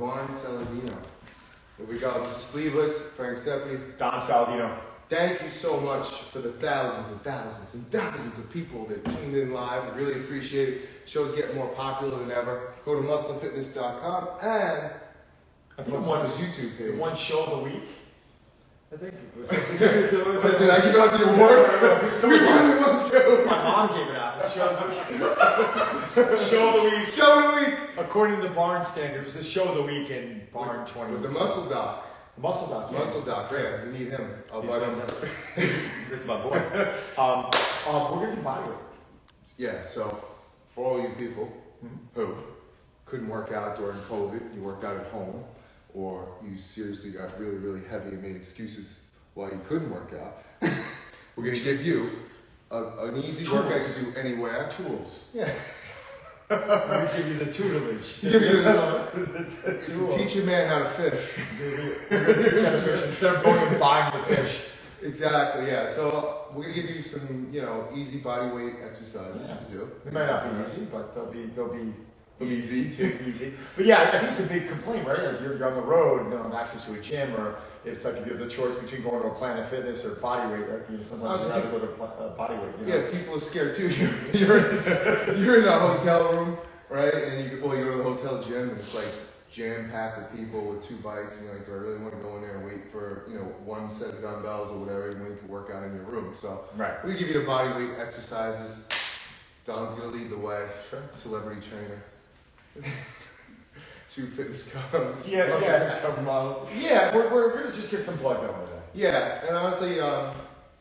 Barn Saladino. Here we go. This is Sleeveless, Frank Sepe. Don Saladino. Thank you so much for the thousands and thousands and thousands of people that tuned in live. We really appreciate it. Show's getting more popular than ever. Go to musclefitness.com and I think his YouTube page. One show of the week. I think it was. Did I give out the award? We won one too. My mom gave it out. Show of the week. Show of the week. According to the Barn standards, the show of the week in Barn 20. With the muscle doc. Muscle doc. Muscle doc. Yeah, we need him. This is my boy. We're gonna do bodyweight. Yeah. So for all you people who couldn't work out during COVID, you worked out at home, or you seriously got really, really heavy and made excuses why you couldn't work out, we're going to give you an easy workout you can do anywhere. Tools. Yeah. We give you the tutelage. Teach a man how to fish. Instead of going and buying the fish. Exactly, yeah. So we're going to give you some, easy body weight exercises to do. They might not be easy, but they'll be easy too easy. But yeah, I think it's a big complaint, right? Like you're on the road and you don't have access to a gym, or it's like if you have the choice between going to a Planet Fitness or bodyweight, like sometimes you'd rather go to bodyweight. Yeah, people are scared too. You're in a hotel room, right? And you go to the hotel gym and it's like jam-packed with people with 2 bikes, and you're like, do I really want to go in there and wait for, one set of dumbbells or whatever when you can work out in your room? So right. we're going to give you the bodyweight exercises. Don's going to lead the way. Sure. Celebrity trainer. 2 fitness covers. Cover models. Yeah, we're going to just get some blood going today. Yeah, and honestly,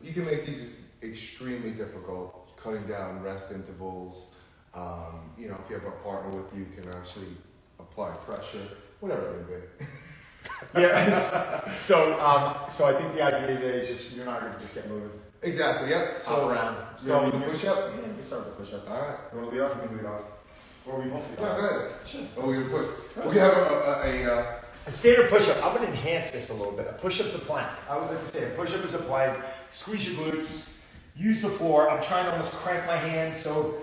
you can make these extremely difficult, cutting down rest intervals. If you have a partner with you, can actually apply pressure, whatever it may be. Yeah. So I think the idea today is just you're not going to just get moving. Exactly. Yep. So around. So you push up. Yeah, we can start with push up. All right. You want to lead off? You can lead off. Or we both lead off. Go ahead. Sure. Oh, we're gonna push. We have a standard push-up. I'm going to enhance this a little bit. A push-up's a plank. I was going to say a push-up is a plank. Squeeze your glutes. Use the floor. I'm trying to almost crank my hands so,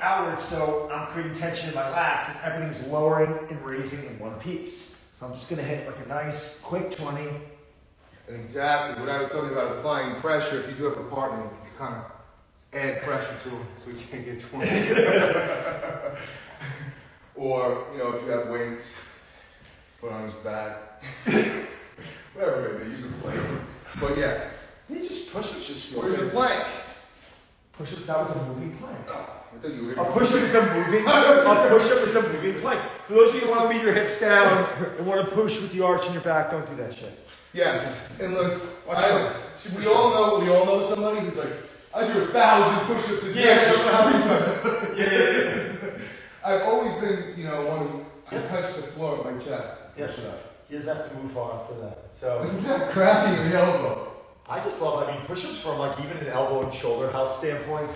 outward, so I'm creating tension in my lats and everything's lowering and raising in one piece. So I'm just going to hit like a nice quick 20. And exactly what I was talking about, applying pressure. If you do have a partner, you can kind of add pressure to him so he can't get 20. Or, if you have weights, put on his back. Whatever it may be, use a plank. But yeah. Push-ups just feel Where's the plank? Push-up, that was a moving plank. Oh, I thought you were A push-up is a moving plank. For those of you who want to beat your hips down and want to push with the arch in your back, don't do that shit. Yes, and look, we all know somebody who's like, I do 1,000 push-ups a day. Yeah. I've always been, one who I touch the floor with my chest. Yeah. He doesn't have to move far for that. So isn't that crappy in the elbow? I just love, push-ups from even an elbow and shoulder health standpoint.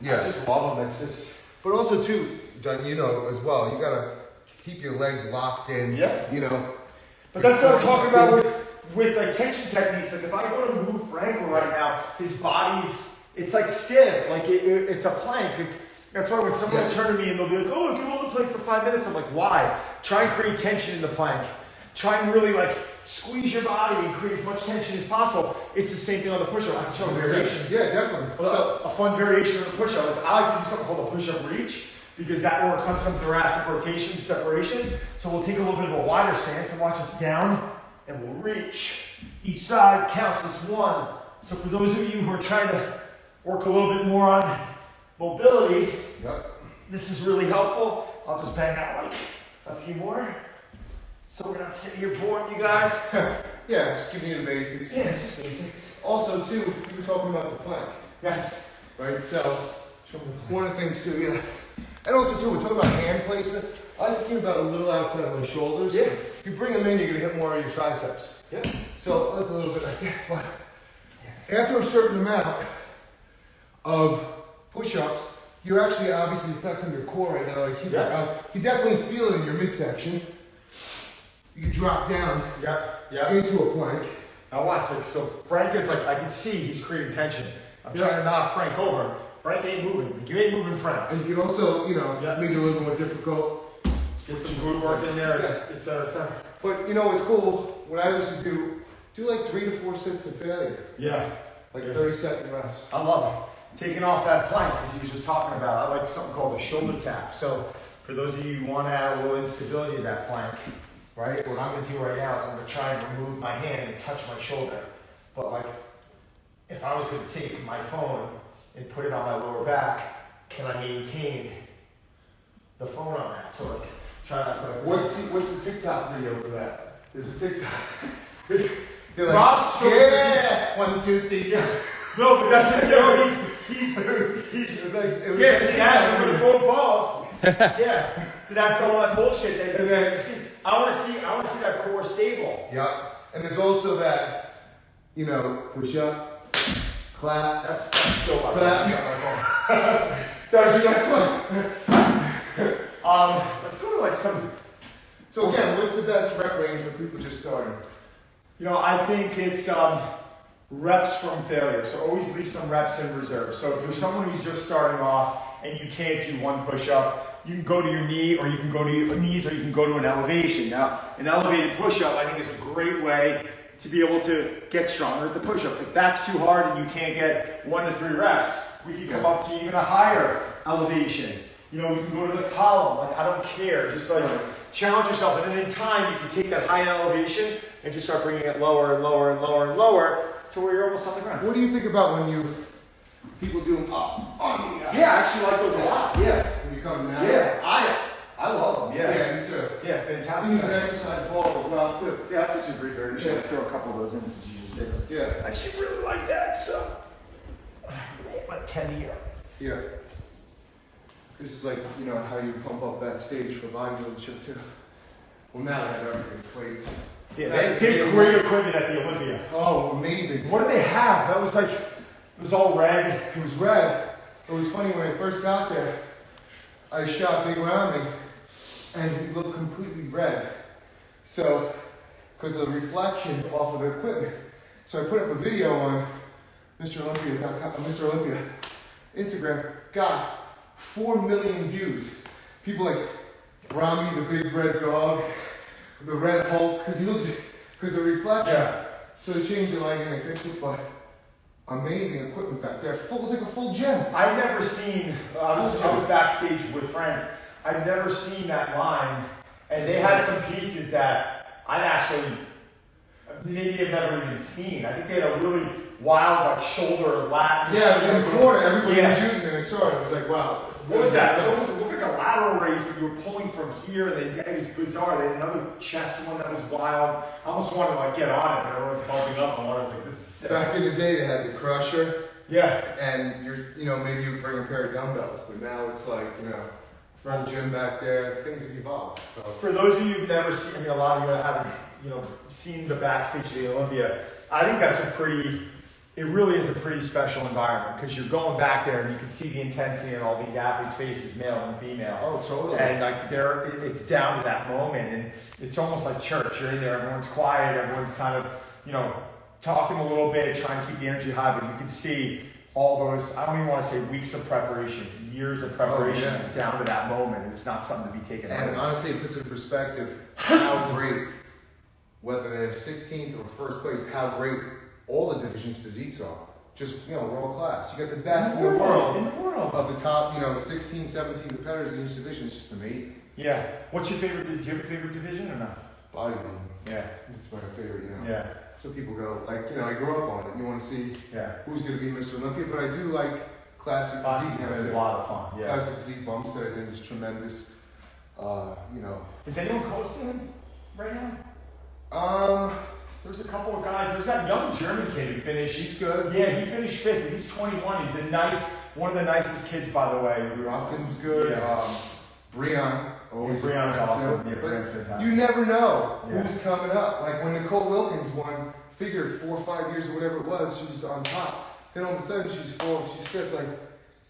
Yeah. I just love them. It's just. But also too, John, as well, you gotta keep your legs locked in. Yeah. But that's what I'm talking about with tension techniques. Like if I go to move Franco right now, his body's, it's like stiff, like it's a plank. That's why when someone will turn to me and they'll be like, oh, do hold the plank for 5 minutes. I'm like, why? Try and create tension in the plank. Try and really squeeze your body and create as much tension as possible. It's the same thing on the push-up. I can show a variation. Yeah, definitely. So a fun variation of the push-up is I like to do something called a push-up reach because that works on some thoracic rotation, separation. So we'll take a little bit of a wider stance and watch us down and we'll reach. Each side counts as 1. So for those of you who are trying to work a little bit more on mobility, this is really helpful. I'll just bang out a few more. So we're not sitting here boring you guys. Yeah, just giving you the basics. Yeah, just basics. Also, too, you were talking about the plank. Yes. Right, so one of the things, too, yeah. And also, too, we're talking about hand placement. I think about a little outside of my shoulders. Yeah. If you bring them in, you're going to hit more of your triceps. Yeah. So I like a little bit like that. But after a certain amount of push-ups, you're actually obviously affecting your core right now. You definitely feel it in your midsection. You can drop down into a plank. Now watch it. So Frank is I can see he's creating tension. I'm trying to knock Frank over. Frank ain't moving. You ain't moving, Frank. And you can also, make it a little more difficult. Get some glute work in there. It's a. But you know, it's cool. What I used to do like 3 to 4 sets to failure. Yeah. Like 30-second rest. I love it. Taking off that plank, because he was just talking about, I like something called a shoulder tap. So for those of you who want to add a little instability to that plank, right? What I'm going to do right now is I'm going to try and remove my hand and touch my shoulder. But like, if I was going to take my phone and put it on my lower back, can I maintain the phone on that? So like, try not to. What's the TikTok video for that? There's a TikTok. They're like, Rob's yeah, 1, 2, 3. Yeah. No, but that's he's It's like, it was yeah, like see that when the phone falls. Yeah. So that's all that bullshit that And then- you see. I want to see that core stable. yeah. And there's also that, you know, push up, clap, That's still my clap. That's your next one. Let's go to like some. So again, what's the best rep range for people just starting? You know, I think it's reps from failure. So always leave some reps in reserve. So if you're someone who's just starting off and you can't do one push-up, you can go to your knee, or you can go to your knees, or you can go to an elevation. Now, an elevated push-up, I think, is a great way to be able to get stronger at the push-up. If that's too hard and you can't get 1 to 3 reps, we can come up to even a higher elevation. You know, we can go to the column. Like, I don't care. Just like challenge yourself. And then in time, you can take that high elevation and just start bringing it lower and lower and lower and lower to where you're almost on the ground. What do you think about when people do them up on the Yeah, I actually like those a lot. Yeah. when you come down? Yeah, I love them. Yeah. Yeah, me too. Yeah, I think fantastic. it's an exercise ball as well too. Yeah, that's such a great variation. Yeah. Throw a couple of those in since you just did them. Yeah. I actually really like that, so I hit my 10 here. Yeah. This is like, you know, how you pump up backstage for bodybuilding too. Well, now they have everything, plates. Yeah, they had great equipment at the Olympia. Oh, amazing. What did they have? That was like, it was all red. It was red. It was funny when I first got there, I shot Big Romney and he looked completely red. So, because of the reflection off of the equipment. So I put up a video on Mr. Olympia Instagram. Got 4 million views. People like Rami, the big red dog, the Red Hulk, because of the reflection. Yeah. So they changed the lighting and they fixed it, but amazing equipment back there. It's like a full gym. I've never seen, I was backstage with Frank, I've never seen that line, and they had some pieces that I'd actually, maybe have never even seen. I think they had a really wild, like, shoulder, lat. Yeah, in Florida, everybody Yeah. was using it. I saw it. I was like, wow. What was that? It almost looked like a lateral raise, but you were pulling from here, and then it was bizarre. They had another chest one that was wild. I almost wanted to like get on it, but everyone was bumping up on it. I was like, this is sick. Back in the day, they had the crusher, Yeah. and maybe you would bring a pair of dumbbells, but now it's like, full gym back there. Things have evolved. So. For those of you who've never seen, I mean, a lot of you haven't, seen the backstage of the Olympia. I think that's it really is a pretty special environment because you're going back there and you can see the intensity in all these athletes' faces, male and female. Oh, totally. And like it's down to that moment, and it's almost like church. You're in there, everyone's quiet, everyone's kind of, talking a little bit, trying to keep the energy high, but you can see all those, I don't even want to say weeks of preparation, years of preparation is down to that moment. It's not something to be taken And out. honestly, it puts in perspective how great, whether they're 16th or first place, how great all the divisions' physiques are. Just, world class. You got the best in the world. Of the top, 16, 17 competitors in each division. It's just amazing. Yeah. What's your favorite? Do you have a favorite division or not? Bodybuilding. Yeah. It's my favorite, Yeah. So people go, I grew up on it. You want to see who's going to be Mr. Olympia, but I do like classic physique. It's a lot of fun. Yeah. Classic physique bumps that I think is tremendous. Is anyone close to him right now? There's a couple of guys. There's that young German kid who finished. He's good. Yeah, he finished 5th. He's 21. He's one of the nicest kids, by the way. Robkin's good. Yeah. Breon. Breon's awesome. Yeah, But Breon's fantastic. you never know Yeah. who's coming up. Like when Nicole Wilkins won figure 4 or 5 years or whatever it was, she was on top. Then all of a sudden she's 4th, she's 5th. Like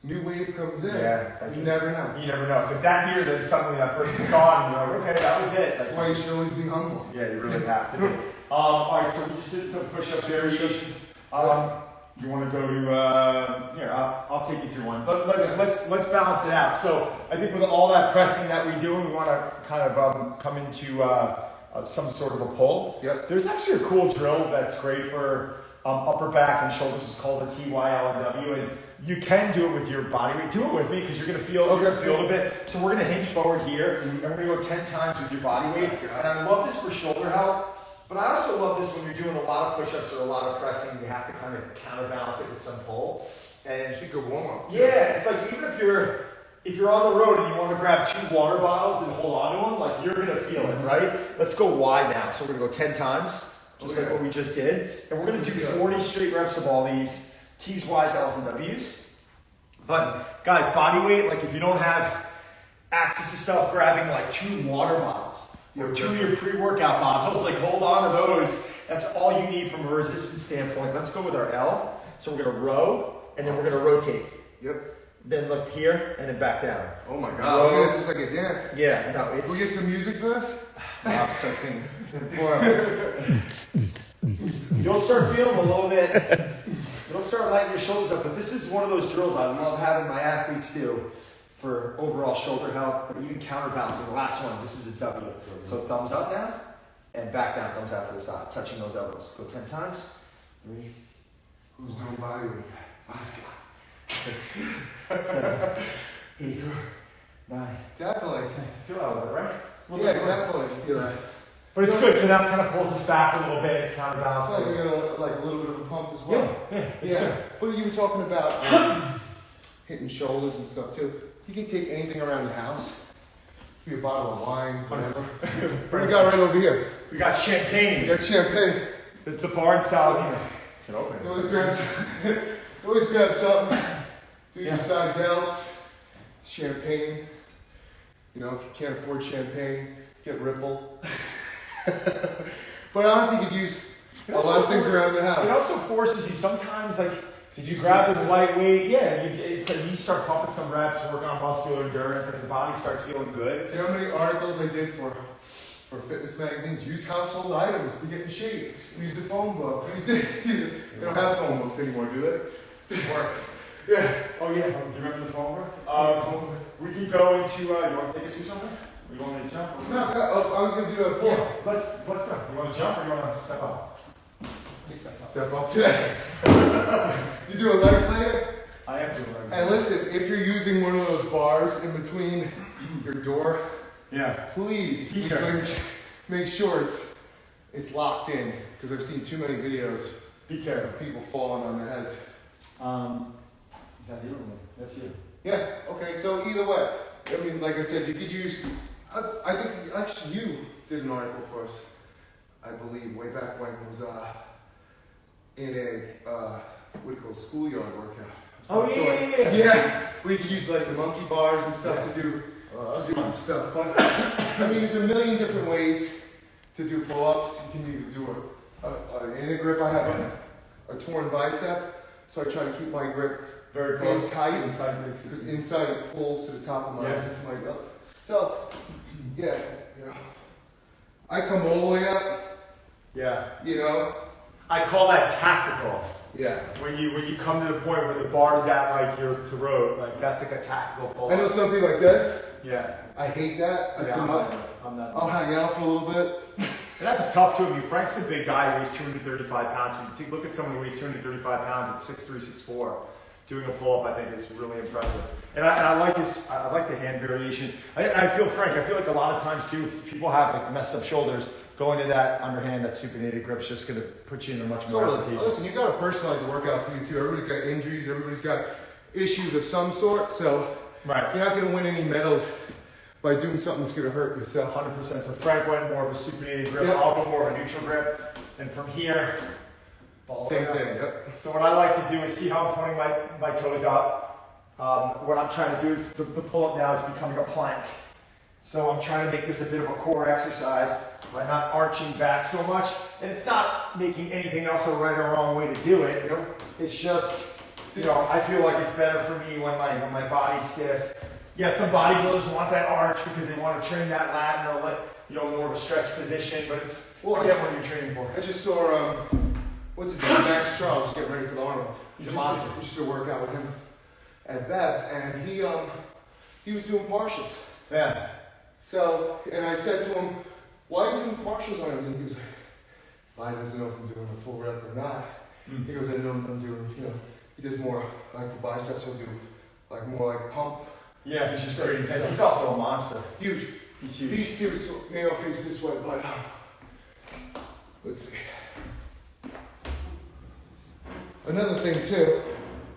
new wave comes in. Yeah, it's like you never know. You never know. It's like that year that suddenly that person's gone, and you're like, okay, that was it. That's why you should always be humble. Yeah, you really have to be. All right, so we just did some push-up variations. You want to go to here? I'll take you through one. Let's balance it out. So I think with all that pressing that we do, we want to kind of come into some sort of a pull. Yep. There's actually a cool drill that's great for upper back and shoulders. It's called the TYLW, and you can do it with your body weight. Do it with me because you're gonna feel a bit. So we're gonna hinge forward here, and we're gonna go 10 times with your body weight. And I love this for shoulder health. But I also love this when you're doing a lot of push-ups or a lot of pressing, you have to kind of counterbalance it with some pull. And it's a good warm-up. Yeah, it's like even if you're on the road and you want to grab 2 water bottles and hold on to them, like you're gonna feel it, right? Let's go wide now. So we're gonna go 10 times, just like what we just did. And we're gonna do 40 straight reps of all these T's, Y's, L's, and W's. But guys, body weight, like if you don't have access to stuff, grabbing like 2 water bottles. Or 2 of your pre-workout bottles, like hold on to those. That's all you need from a resistance standpoint. Let's go with our L. So we're gonna row, and then we're gonna rotate. Yep. Then look here, and then back down. Oh my God, look at this, it's like a dance. Yeah, no, it's... Can we get some music for this? I'll start singing. You'll start feeling a little bit, you'll start lighting your shoulders up, but this is one of those drills I love having my athletes do for overall shoulder health, but even counterbalancing. The last one, this is a W. So thumbs up now, and back down, thumbs out to the side, touching those elbows. Go 10 times. 3. Who's doing body weight? Oscar. 6, 7, 8, 9. Definitely. Feel that a little bit, right? Yeah, definitely. Feel that. But it's good, so that kind of pulls us back a little bit. It's counterbalancing. It's like we got a little bit of a pump as well. Yeah, it's good. But you were talking about hitting shoulders and stuff too. You can take anything around the house. Be a bottle of wine, whatever. What do we got right over here? We got champagne. We got champagne. The bar in Saladino. Can open it. Always grab something. Do your side delts. Champagne. You know, if you can't afford champagne, get Ripple. But honestly, you could use a lot of things around the house. It also forces you sometimes, like, you grab this lightweight, you start pumping some reps, working on muscular endurance, and the body starts feeling good. You know how many articles I did for fitness magazines? Use household items to get in shape. Use the phone book. Use it. They don't have phone books anymore, do they? Yeah. Oh yeah. Do you remember the phone book? We can go into. You want to take us through something? You want me to jump? No, I was going to do a pull. Yeah, let's go. You want to jump or you want to step up? Step up today. You do a legs later? I am doing legs. And listen, if you're using one of those bars in between your door, please make sure it's locked in, because I've seen too many videos. Be careful. Of people falling on their heads. Is that you or me? That's you. Yeah. Okay. So either way, I mean, like I said, you could use. I think actually you did an article for us, I believe, way back when it was in a what do you call it, schoolyard workout. Yeah. We could use like the monkey bars and stuff to do stuff. But I mean, there's a million different ways to do pull-ups. You can either do an inner grip. I have a torn bicep, so I try to keep my grip very close, tight, because inside it pulls to the top of my into my belt. So yeah, you know, I come all the way up. Yeah. You know, I call that tactical. Yeah. When you come to the point where the bar is at like your throat, like that's like a tactical pull. I know something like this. Yeah. I hate that. I'm not. I'll hang out for a little bit. And that's tough too. I mean, Frank's a big guy. He weighs 235 pounds. So you look at someone who weighs 235 pounds at 6'3", 6'4". Doing a pull-up, I think, is really impressive. And I like I like the hand variation. I feel like a lot of times too, if people have like messed up shoulders, going to that underhand, that supinated grip's just going to put you in a much more advantageous. Listen, you got to personalize the workout for you too. Everybody's got injuries. Everybody's got issues of some sort. So you're not going to win any medals by doing something that's going to hurt yourself. 100%. So Frank went more of a supinated grip. I'll go more of a neutral grip. And from here, same thing. Yep. So what I like to do is see how I'm pointing my toes up. What I'm trying to do is the pull-up now is becoming a plank. So I'm trying to make this a bit of a core exercise by not arching back so much. And it's not making anything else a right or wrong way to do it. It's just, I feel like it's better for me when my body's stiff. Yeah, some bodybuilders want that arch because they want to train that lat and more of a stretch position, but it's I get what you're training for. I just saw what's his name, Max Charles, getting ready for the Arnold. He's a monster. We used to work out with him at Bev's, and he was doing partials. Yeah. So, and I said to him, why are you doing partials on everything? He was like, I doesn't know if I'm doing a full rep or not. He goes, I know I'm doing, he does more like for biceps, he'll do like more like pump. Yeah, he's just very intense. He's also a monster. Huge. He's huge. These two, so maybe I'll face this way, but let's see. Another thing too,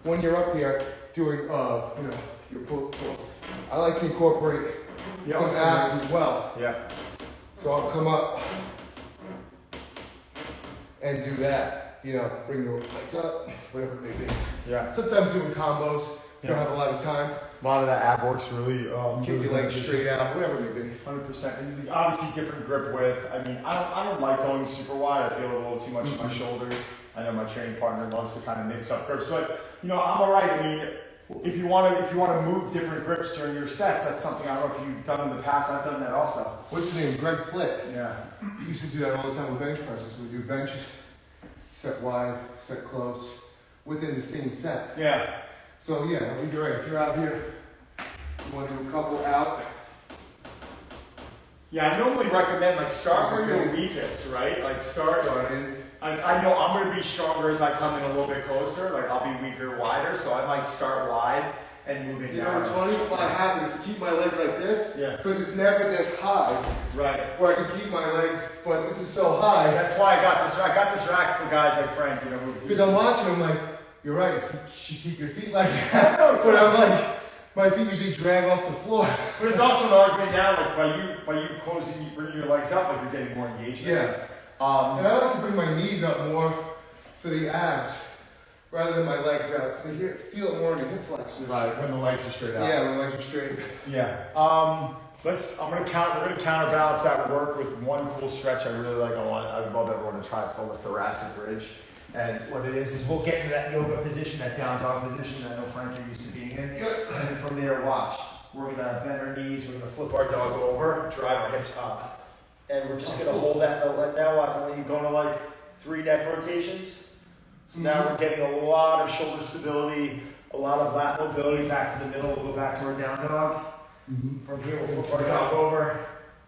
when you're up here doing, your pull-ups, I like to incorporate some abs as well. Yeah. So I'll come up and do that. Bring your legs up, whatever it may be. Yeah. Sometimes doing combos. You don't have a lot of time. A lot of that ab work's really Keep your legs straight out, whatever it may be. 100%. And obviously different grip width. I mean, I don't like going super wide. I feel a little too much in my shoulders. I know my training partner loves to kind of mix up grips, but I'm alright. I mean, if you want to move different grips during your sets, that's something I don't know if you've done in the past. I've done that also. What's his name? Greg Plitt. Yeah. He used to do that all the time with bench presses. We do benches, set wide, set close, within the same set. Yeah. So yeah, you're right. If you're out here, you want to do a couple out. Yeah, I normally recommend start where you're weakest, right? Start in. I know I'm going to be stronger as I come in a little bit closer. I'll be weaker, wider, so I might start wide and move it down. What's funny? What happens is to keep my legs like this, yeah, because it's never this high. Right. Where I can keep my legs, but this is so high. That's why I got this. I got this rack for guys like Frank, Because I'm watching him like, you're right. You should keep your feet like that. But I'm like, my feet usually drag off the floor. But it's also an argument now, by you closing, bringing your legs up, you're getting more engagement. Yeah. And I like to bring my knees up more for the abs rather than my legs out because I feel it more in the hip flexors. Right, when the legs are straight out. Yeah, when the legs are straight. Yeah. We're gonna counterbalance that work with one cool stretch I really like. I'd love everyone to try. It's called the Thoracic Bridge. And what it is we'll get into that yoga position, that down dog position that I know Frank are used to being in. And from there, watch. We're gonna bend our knees, we're gonna flip our dog over, drive our hips up. And we're just gonna hold that. Now when you go to 3 neck rotations, so now we're getting a lot of shoulder stability, a lot of lat mobility back to the middle. We'll go back to our down dog. From here, we'll flip our dog over.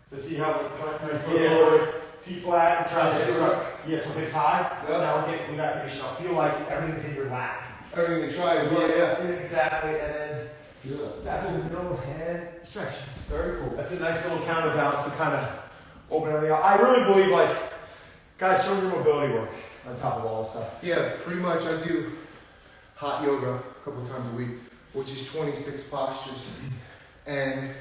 So see how we're trying to flip over, feet flat, and try to hips up. Yeah, so hips high. Yep. Now we're getting that position. I'll feel like everything's in your lap. Everything you try is yeah. Exactly, and then that's in the middle and stretch. Very cool. That's a nice little counterbalance to kind of open everything up. I really believe guys, show your mobility work on top of all this stuff. Yeah, pretty much I do hot yoga a couple times a week, which is 26 postures. And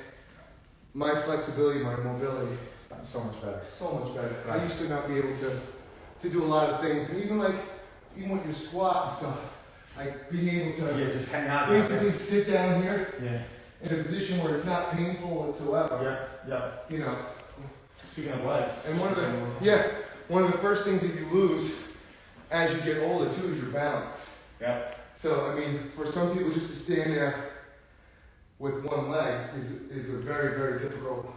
my flexibility, my mobility has gotten so much better. So much better. Right. I used to not be able to do a lot of things. And even with your squat and stuff, being able to just hang out basically sit down here in a position where it's not painful whatsoever. Yeah. Speaking of legs. And one of the first things that you lose as you get older too is your balance. Yeah. So for some people just to stand there with one leg is a very, very difficult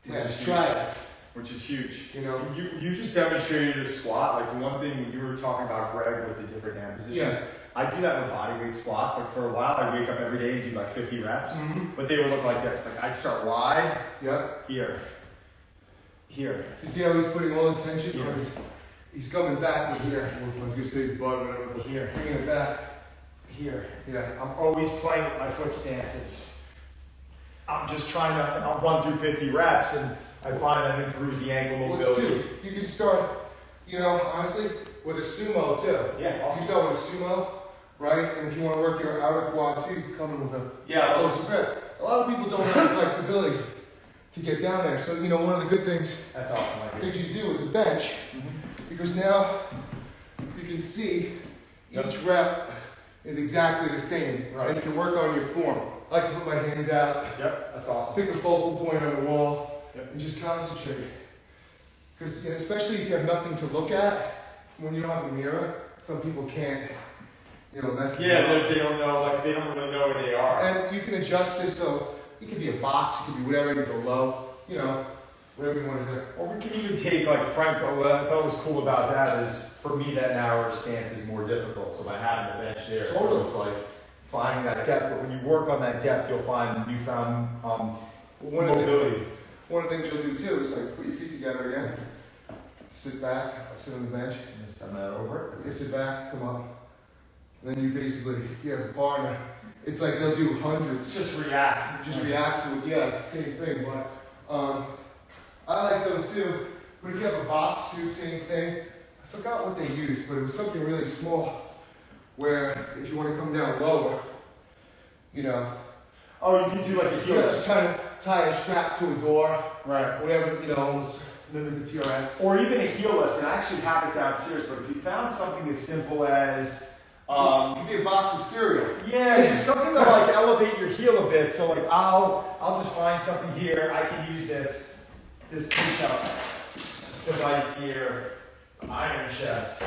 task. Try it. Which is huge. You just demonstrated a squat. One thing you were talking about, Greg, with the different hand position. Yeah. I do that with bodyweight squats. For a while, I'd wake up every day and do 50 reps. But they would look like this. I'd start wide. Yeah. Here. You see how he's putting all the tension? Yeah. He's coming back with here. I was going to say his butt, whatever. But Here. Bringing it back. Here. Yeah. I'm always playing with my foot stances. I'm just trying to, I'll run through 50 reps and I find that improves the ankle mobility. You can start, honestly, with a sumo too. Yeah, awesome. You start with a sumo, right? And if you want to work your outer quad too, you can come in with a closer grip. A lot of people don't have the flexibility to get down there. So, one of the good things That's awesome. that you do is a bench, because now you can see each rep is exactly the same, Right. and you can work on your form. I like to put my hands out, Yep, that's awesome. pick a focal point on the wall, Yep. and just concentrate. Because especially if you have nothing to look at, when you don't have a mirror, some people can't, mess it up. They don't know, they don't really know where they are. And you can adjust this so it could be a box, it could be whatever, you go low, whatever you want to do. Or we can even take, like Frank, what I thought was cool about that is, for me, that narrower stance is more difficult. So by having the bench there, Totally. it's like finding that depth. But when you work on that depth, you'll find newfound mobility. One of the things you'll do too is like put your feet together again, sit back, sit on the bench, Just send that over. you sit back, come up. And then you basically, you have a partner. It's like they'll do hundreds. Just react. Just react to it. Yeah, it's the same thing. But I like those too. But if you have a box, do the same thing. I forgot what they used, but it was something really small. Where if you want to come down lower, you know. Oh, you can do like a heel You lift. try to tie a strap to a door, Right. whatever, you know, almost mimic the TRX. Or even a heel lift. And I actually have it downstairs, but if you found something as simple as It could be a box of cereal. yeah, just something to like elevate your heel a bit. So like I'll just find something here. I can use this push-up device here, iron chest.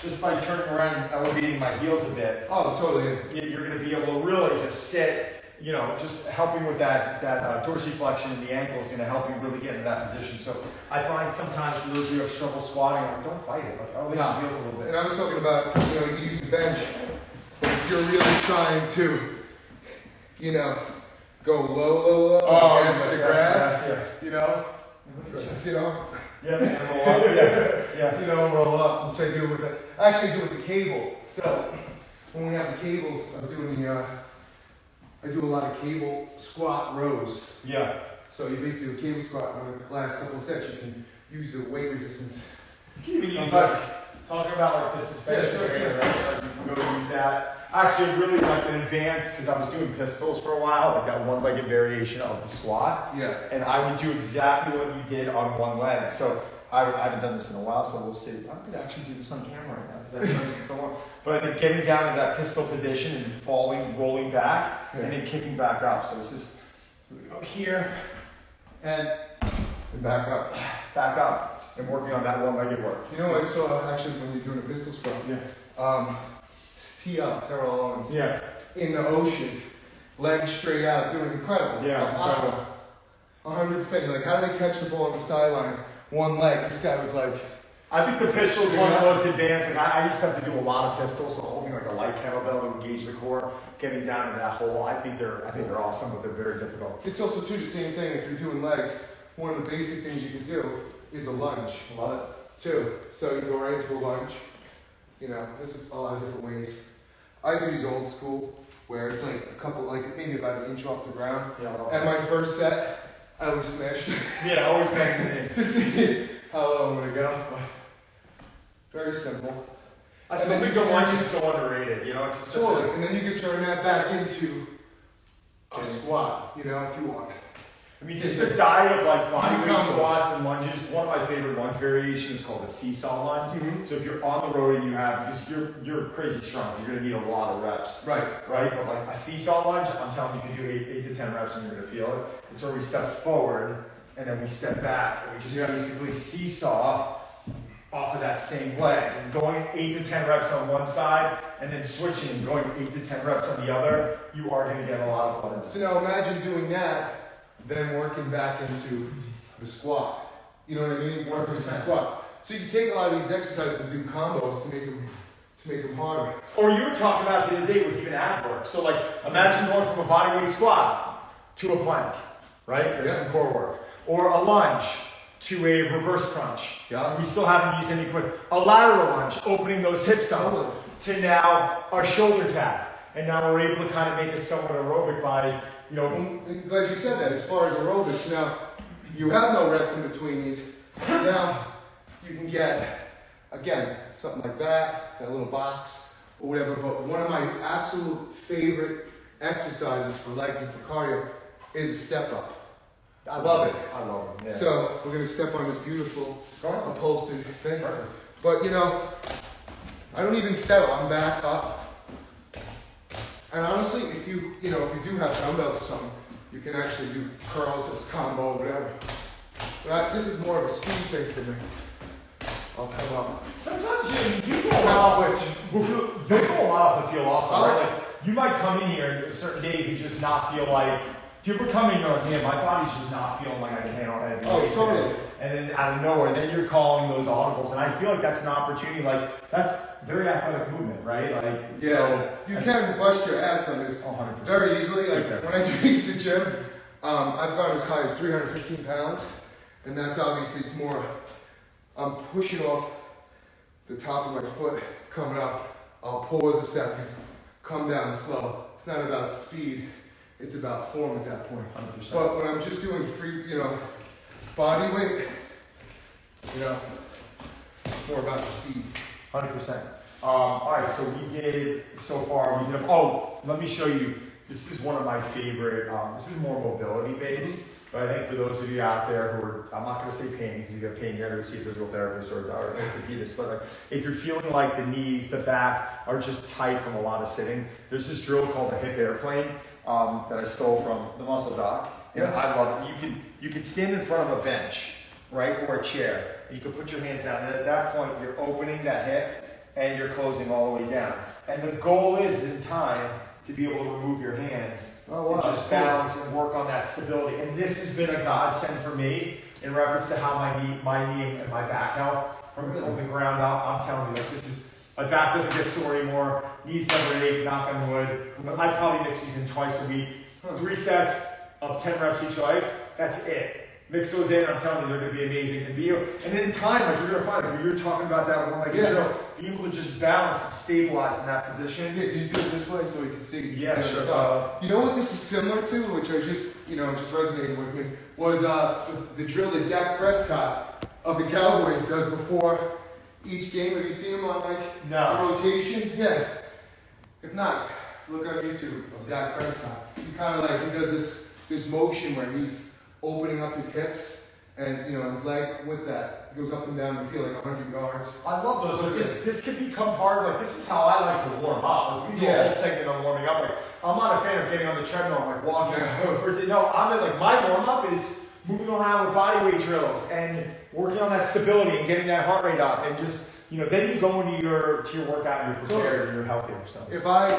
Just by turning around and elevating my heels a bit, Oh, totally. you're going to be able to really just sit, you know, just helping with that dorsiflexion in the ankle is going to help you really get into that position. So I find sometimes for those of you who have struggle squatting, like, don't fight it. Like, elevate your heels a little bit. And I was talking about, you know, you can use the bench, but if you're really trying to, you know, go low, gas to the grass, you know, just, you know, Yeah, and roll up. Yeah. you know, roll up, which I do with it. I actually do with the cable. So when we have the cables, I'm doing I do a lot of cable squat rows. Yeah. So you basically do a cable squat on the last couple of sets. You can use the weight resistance. You can even use like talking about like the suspension area, right? Like you can go use that. Actually, really like an advanced because I was doing pistols for a while, like that one-legged variation of the squat. Yeah. And I would do exactly what you did on one leg. So I haven't done this in a while, so we'll see. I'm going to actually do this on camera right now because I've done this in so long. But I think getting down to that pistol position and falling, rolling back, and then kicking back up. So this is, so we go here and back up. back up and working on that one-legged work. You know what I saw actually when you're doing a pistol squat? Yeah. Tee up, Terrell Owens. Yeah. In the ocean, legs straight out, doing incredible. Yeah, incredible. 100%. You're like, how did they catch the ball on the sideline? One leg. This guy was like, I think the pistol is one of the most advanced. Like I used to have to do a lot of pistols, so holding like a light kettlebell to engage the core, getting down to that hole. I think they're awesome, but they're very difficult. it's also too the same thing if you're doing legs. One of the basic things you can do is a lunge. Love it. Too. So you go right into a lunge. You know, there's a lot of different ways. I do these old school where it's like a couple, like maybe about an inch off the ground. Yeah. And my first set, I was smashed Yeah, always making to see how low I'm gonna go. But very simple. I still think the lunge is so underrated. You know, it's such Totally. And then you can turn that back into a squat, you know, if you want. I mean, just the diet of like bodyweight combos. squats and lunges. One of my favorite lunge variations is called the seesaw lunge. Mhm. So if you're on the road and you have, because you're crazy strong, you're gonna need a lot of reps. Right. Right? But like a seesaw lunge, I'm telling you, you can do 8 to 10 reps and you're gonna feel it. It's where we step forward and then we step back and we just basically seesaw off of that same leg and going 8 to 10 reps on one side and then switching and going 8 to 10 reps on the other, you are gonna get a lot of blood. So now imagine doing that, then working back into the squat. You know what I mean? Working into the 100%. squat. So you can take a lot of these exercises and do combos to make them harder. Or you were talking about the other day with even ab work. So like, imagine going from a bodyweight squat to a plank, right? There's some core work. Or a lunge to a reverse crunch. Yeah. We still haven't used any equipment. A lateral lunge, opening those hips up, to now a shoulder tap. And now we're able to kind of make it somewhat aerobic by, you know, I'm glad you said that. As far as aerobics, now you have no rest in between these. Now you can get, again, something like that little box or whatever. But one of my absolute favorite exercises for legs and for cardio is a step up. I love it. I love it. Yeah. So we're gonna step on this beautiful Go ahead. upholstered thing. Perfect. But you know, I don't even settle. I'm back up. And honestly, if you do have dumbbells or something, you can actually do curls as combo, whatever. But this is more of a speed thing for me. I'll come up. Sometimes you go a lot off the feel also, right? Like you might come in here certain days and just not feel like do you ever come in, you're like, man, my body's just not feeling like I can handle heavy weights totally. today. And then out of nowhere, then you're calling those audibles. And I feel like that's an opportunity, like, that's very athletic movement, right? Like, Yeah, so, you can bust your ass on this 100%. very easily. Like Okay. when I do these at the gym, I've gone as high as 315 pounds, and that's obviously it's more. I'm pushing off the top of my foot, coming up. I'll pause a second, come down slow. It's not about speed; it's about form at that point. 100%. But when I'm just doing free, body weight, it's more about speed. 100%. All right, so we did so far. We did. Oh, let me show you. This is one of my favorite. This is more mobility based, but I think for those of you out there who are, I'm not going to say pain because you got pain. You're going to see a physical therapist or orthopedist. But like, if you're feeling like the knees, the back are just tight from a lot of sitting, there's this drill called the hip airplane that I stole from the Muscle Doc. And I love it. You can stand in front of a bench, right, or a chair. And you can put your hands down, and at that point, you're opening that hip and you're closing all the way down. And the goal is, in time, to be able to remove your hands and just balance and work on that stability. And this has been a godsend for me in reference to how my knee and my back health from the ground up. I'm telling you, like, this is, my back doesn't get sore anymore. Knees never ache, knock on wood. I probably mix these in twice a week. 3 sets of 10 reps each leg. That's it. Mix those in, I'm telling you, they're going to be amazing. And in time, like, you're going to find, like, you're talking about that one, like, being able to just balance and stabilize in that position. Yeah, can you do it this way so we can see? Yeah, sure. You know what this is similar to, which I just resonating with me, was the drill that Dak Prescott of the Cowboys does before each game. Have you seen him on, like, No. rotation? Yeah. If not, look on YouTube of Dak Prescott. He kind of like, he does this motion where he's opening up his hips and, his leg with that. He goes up and down the field like 100 yards. I love those. Like, this can become part of, like, this is how I like to warm up. Like, we do a whole segment on warming up. Like, I'm not a fan of getting on the treadmill and, like, walking. My warm up is moving around with bodyweight drills and working on that stability and getting that heart rate up and just, then you go into your workout and you're prepared and you're healthier. So if I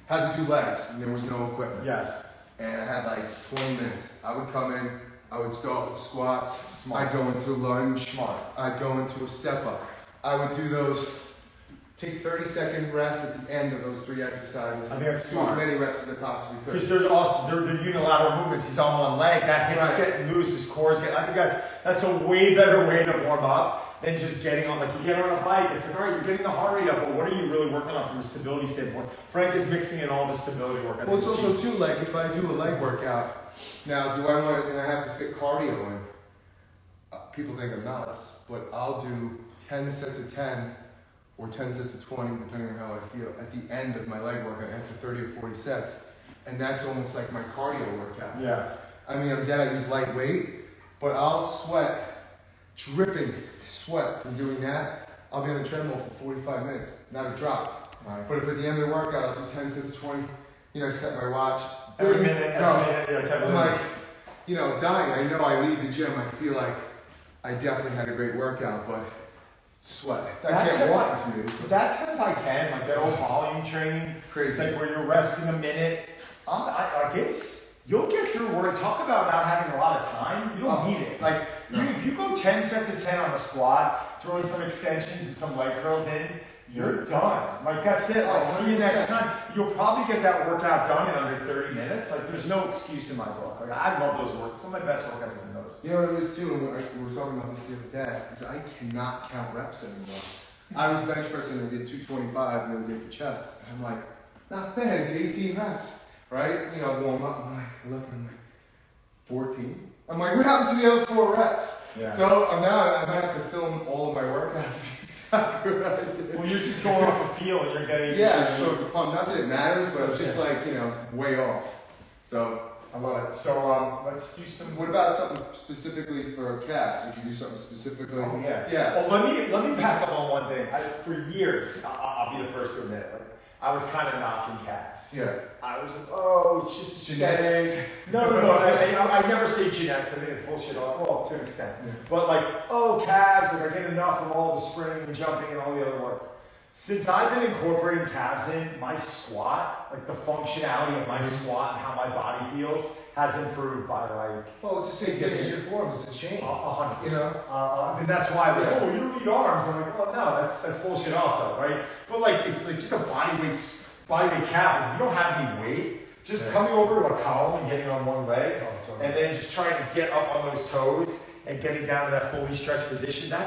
had to do legs and there was no equipment. Yes. And I had like 20 minutes. I would come in, I would start with squats. Smart. I'd go into a lunge. Smart. I'd go into a step up. I would do those, take 30-second rest at the end of those 3 exercises. I think that's do smart. as many reps as I possibly could. Because they're unilateral movements. He's on one leg. That hip's getting loose. His core's getting. I think that's a way better way to warm up than just getting on. Like, you get on a bike. It's like, all right, you're getting the heart rate up, but what are you really working on from a stability standpoint? Frank is mixing in all the stability work. Well, it's also too, like, if I do a leg workout, now do I want to? And I have to fit cardio in. People think I'm nuts, but I'll do 10 sets of 10. Or 10 sets of 20, depending on how I feel, at the end of my leg workout after 30 or 40 sets. And that's almost like my cardio workout. Yeah. I mean, I'm dead, I use light weight, but I'll sweat, dripping sweat from doing that. I'll be on the treadmill for 45 minutes, not a drop. Right. But if at the end of the workout, I'll do 10 sets of 20, I set my watch. Every minute, yeah, 10 minutes. I'm like, dying. I know I leave the gym, I feel like I definitely had a great workout, but sweat. I can't walk to me. That 10 by 10, like that old volume training, Crazy. It's like where you're resting a minute. You'll get through work. Talk about not having a lot of time. You don't need it. Like, if you go 10 sets of 10 on a squat, throw in some extensions and some leg curls in, you're done. Like, that's it. Like, see you next time. You'll probably get that workout done in under 30 minutes. Like, there's no excuse in my book. Like, I love those workouts. Some of my best workouts have been those. You know what it is too, and we were talking about this the other day, is I cannot count reps anymore. I was bench pressing and did 225 the other day for chest. And I'm like, not bad, I did 18 reps. Right? Warm up, I'm like, I look and I'm like, 14? I'm like, what happened to the other 4 reps? Yeah. So I might have to film all of my workouts. Exactly what I did. Well, you're just going off a feel and you're getting... Yeah, sure. Not that it matters, but it's just like, way off. So... I love it. So let's do some... What about something specifically for calves? Would you do something specifically? Oh, yeah. Yeah. Well, let me back up on one thing. For years, I'll be the first to admit, like, I was kind of knocking calves. Yeah. I was like, oh, it's just genetics. genetic. No. I never say genetics. I think it's bullshit. Well, to an extent. Yeah. But like, oh, calves, like I get enough from all the sprinting and jumping and all the other work. Since I've been incorporating calves in, my squat, like the functionality of my squat and how my body feels has improved by like. Well, it's the same thing as your forms. It's a change. 100%. You know. And that's why, like, oh, you don't need arms. I'm like, well, no, that's bullshit also, right? But like, if like just a bodyweight calf, if you don't have any weight, just coming over to a column and getting on one leg, and then just trying to get up on those toes and getting down to that fully stretched position. That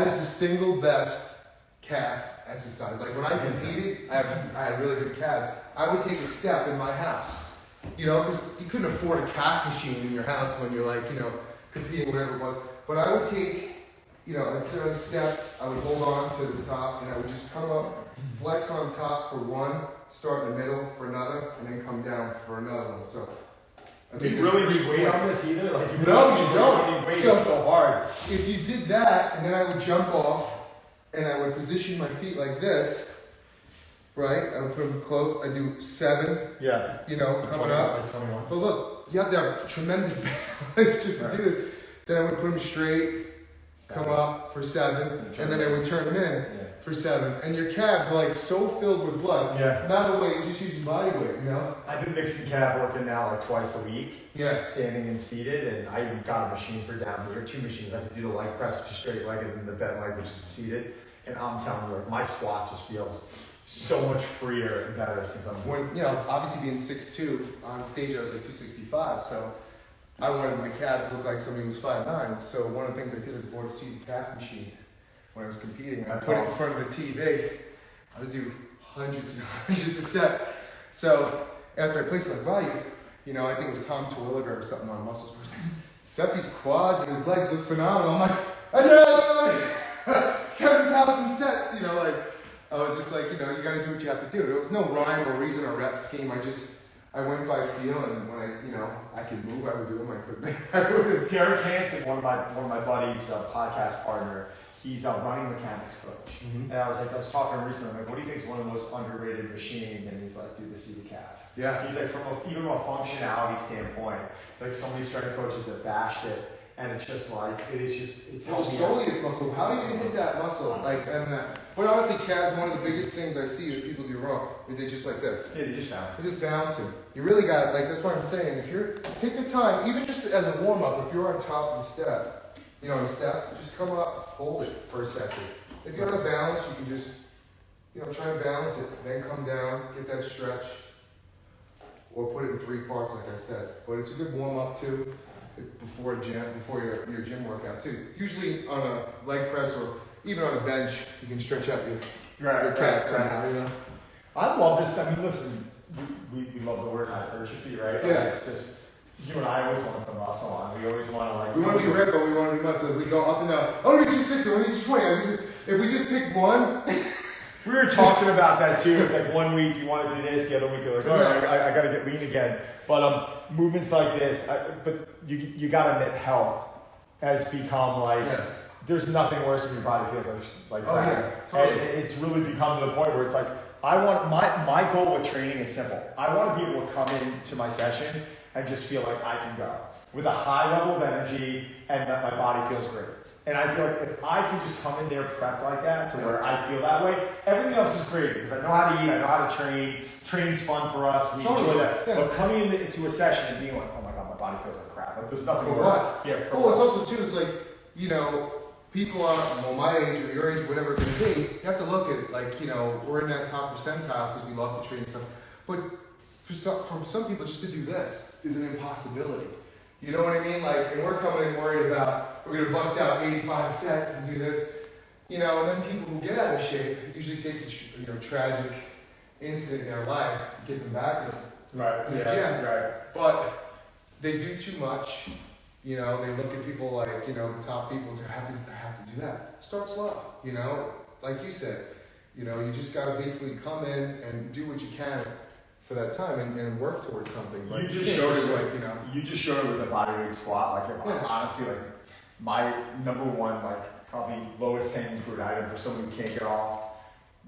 is the single best calf exercise. Like when I competed, I had really good calves. I would take a step in my house, you know, because you couldn't afford a calf machine in your house when you're like, you know, competing, whatever it was. But I would take, you know, instead of a step, I would hold on to the top and I would just come up, flex on top for one, start in the middle for another, and then come down for another one. So. Do you really need weight on this either? Like, you no, you don't. Need weight. It's so hard. If you did that, and then I would jump off, and I would position my feet like this, right? I would put them close. I do 7. Yeah. You know, coming up. But look, you have to have tremendous balance just to do this. Then I would put them straight, come up for 7, and then I would turn them in for 7. And your calves are like so filled with blood. Yeah. Not the way you just use body weight, you know? I've been mixing calf working now like twice a week. Yes. Standing and seated, and I even got a machine for down here, 2 machines. I can do the leg press, which is straight legged, and the bent leg, which is seated. And I'm telling you, like, my squat just feels so much freer and better since I'm when, you know, obviously being 6'2", on stage I was like 265, so I wanted my calves to look like somebody who was 5'9". So one of the things I did is bought a seated calf machine when I was competing. I put it in front of the TV. I would do hundreds and hundreds of sets. So after I placed my body, you know, I think it was Tom Terwilliger or something on Muscle Sports. Sepe's quads and his legs look phenomenal. I'm like, I know 7,000 sets, you know, like, I was just like, you know, you gotta do what you have to do. There was no rhyme or reason or rep scheme. I went by feel, and when I could move, I would do them. I couldn't. I wouldn't. Derek Hansen, one of my buddies, podcast partner, he's a running mechanics coach. Mm-hmm. And I was talking to him recently, I'm like, what do you think is one of the most underrated machines? And he's like, dude, the seated calf. Yeah. He's like, even from a functionality standpoint, like so many strength coaches have bashed it. And it's just like, it's well, soleus muscle. How do you hit that muscle? Like, but honestly, calves, one of the biggest things I see that people do wrong is they just like this. Yeah, they just bounce. They're just bouncing. You really got, like, that's what I'm saying. If you're, take the time, even just as a warm up, if you're on top of the step, you know, on the step, just come up, hold it for a second. If you're out of balance, you can just, you know, try and balance it, then come down, get that stretch, or put it in 3 parts, like I said. But it's a good warm up too. Before your gym workout too. Usually on a leg press or even on a bench, you can stretch out your calves somehow. You know? I love this. I mean, listen, we love the word hypertrophy, right? Yeah. Like, it's just you and I always want to put muscle on. We always want to like. We want to be ripped, but we want to be muscle. We go up and down. Oh, we need 260. We need 220. If we just pick one. We were talking about that too. It's like one week you want to do this, the other week you're like, all right, I got to get lean again. But movements like this, but you got to admit, health has become like, there's nothing worse when your body feels like crap. Yeah, totally. And it's really become to the point where it's like, I want my goal with training is simple. I want to be able to come into my session and just feel like I can go with a high level of energy and that my body feels great. And I feel like if I can just come in there prepped like that to where I feel that way, everything else is great because I know how to eat, I know how to train. Training's fun for us, we enjoy that. Yeah. But coming into a session and being like, oh my god, my body feels like crap. Like there's nothing for what? Yeah, for well, it's also too, it's like, you know, people on my age or your age, whatever it may be, you have to look at it like, you know, we're in that top percentile because we love to train stuff. But for some people, just to do this is an impossibility. You know what I mean? Like, and we're coming in worried about, we're going to bust out 85 sets and do this. You know, and then people who get out of shape, it usually takes a tragic incident in their life to get them back to the gym. Right. But they do too much. You know, they look at people like, you know, the top people and say, I have to do that. Start slow. You know, like you said, you know, you just got to basically come in and do what you can for that time and work towards something. Like, you just showed it, you just showed it with the bodyweight squat. Like, honestly, like my number one, like probably lowest hanging fruit item for someone who can't get off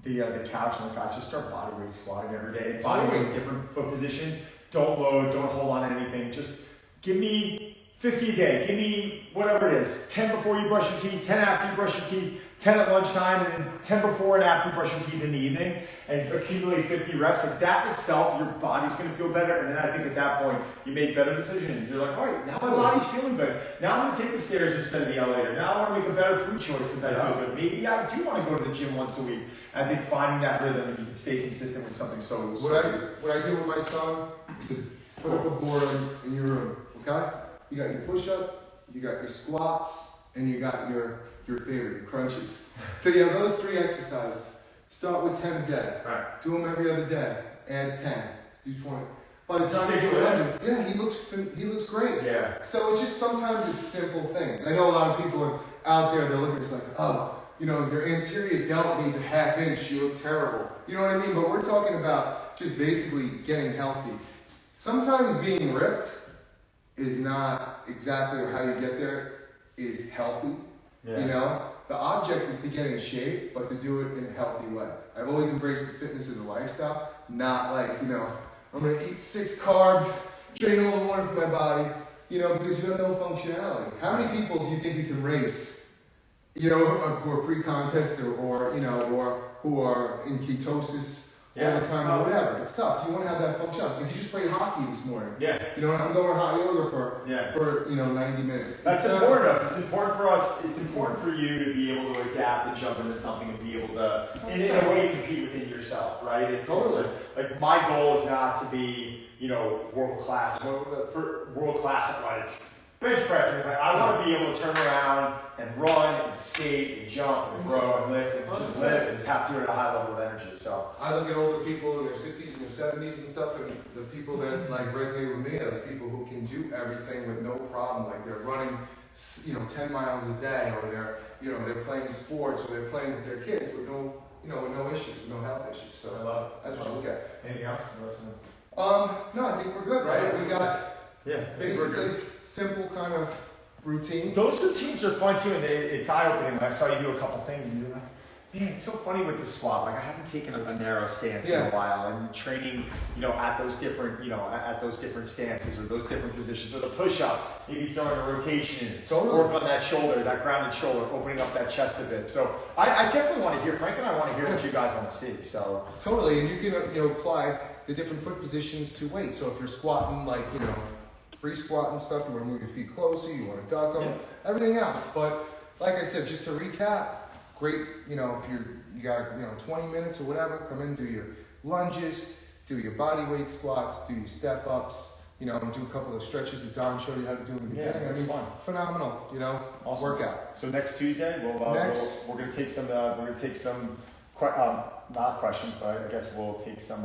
the couch and the couch, just start bodyweight squatting every day. Bodyweight, different foot positions. Don't load. Don't hold on to anything. Just give me 50 a day. Give me whatever it is. 10 before you brush your teeth, 10 after you brush your teeth, 10 at lunchtime, and then 10 before and after you brush your teeth in the evening, and accumulate 50 reps. Like that itself, your body's gonna feel better. And then I think at that point, you make better decisions. You're like, all right, now my body's feeling better. Now I'm gonna take the stairs instead of the elevator. Now I wanna make a better food choice because I feel good. Maybe I do wanna go to the gym once a week. I think finding that rhythm, and you can stay consistent with something so What I do with my son is to put up a board in your room, okay? You got your push-up, you got your squats, and you got your favorite, your crunches. So you have those 3 exercises. Start with 10 a day. Right. Do them every other day. Add 10. Do 20. By the time you get 100, yeah, he looks great. Yeah. So it's just sometimes it's simple things. I know a lot of people are out there, they're looking, it's like, oh, you know, your anterior delt needs a ½ inch, you look terrible. You know what I mean? But we're talking about just basically getting healthy. Sometimes being ripped is not exactly how you get there is healthy. Yeah. You know, the object is to get in shape, but to do it in a healthy way. I've always embraced fitness as a lifestyle, not like, you know, I'm gonna eat 6 carbs, drain all the water from my body, you know, because you have no functionality. How many people do you think you can race, you know, who are pre-contest or you know, or who are in ketosis all the time or whatever? It's tough. You want to have that function. Like you just played hockey this morning. Yeah. You know, I'm going hot yoga for you know 90 minutes. That's important to us. It's important for us. It's important for you to be able to adapt and jump into something and be able to, in a way, compete within yourself, right? It's totally like my goal is not to be, you know, world class at like bench pressing. Like I want to be able to turn around and run and skate and jump and grow and lift and just live and tap through at a high level of energy. So I look at older people in their 60s and their 70s and stuff, and the people that like resonate with me are the people who can do everything with no problem. Like they're running, you know, 10 miles a day, or they're, you know, they're playing sports, or they're playing with their kids with no, you know, with no issues, with no health issues. So I love it. That's what you look at. Anything else? No, I think we're good, right? We got basically good. simple kind of routine. Those routines are fun too, and it's eye-opening. I saw you do a couple things, and you're like, man, it's so funny with the squat. Like I haven't taken a narrow stance in a while, and training, you know, at those different, you know, at those different stances or those different positions, or the push-up, maybe throwing a rotation in, work on that shoulder, that grounded shoulder, opening up that chest a bit. So I definitely want to hear, Frank and I want to hear what you guys want to see. So totally, and you can, you know, apply the different foot positions to weight. So if you're squatting, like, you know, free squat and stuff, you want to move your feet closer, you want to duck them, everything else. But like I said, just to recap, great, you know, if you got, you know, 20 minutes or whatever, come in, do your lunges, do your body weight squats, do your step ups, you know, and do a couple of stretches that Don showed you how to do in the beginning. Yeah, I mean, fun. Phenomenal, you know, awesome. Workout. So next Tuesday, we're going to take some, not questions, but I guess we'll take some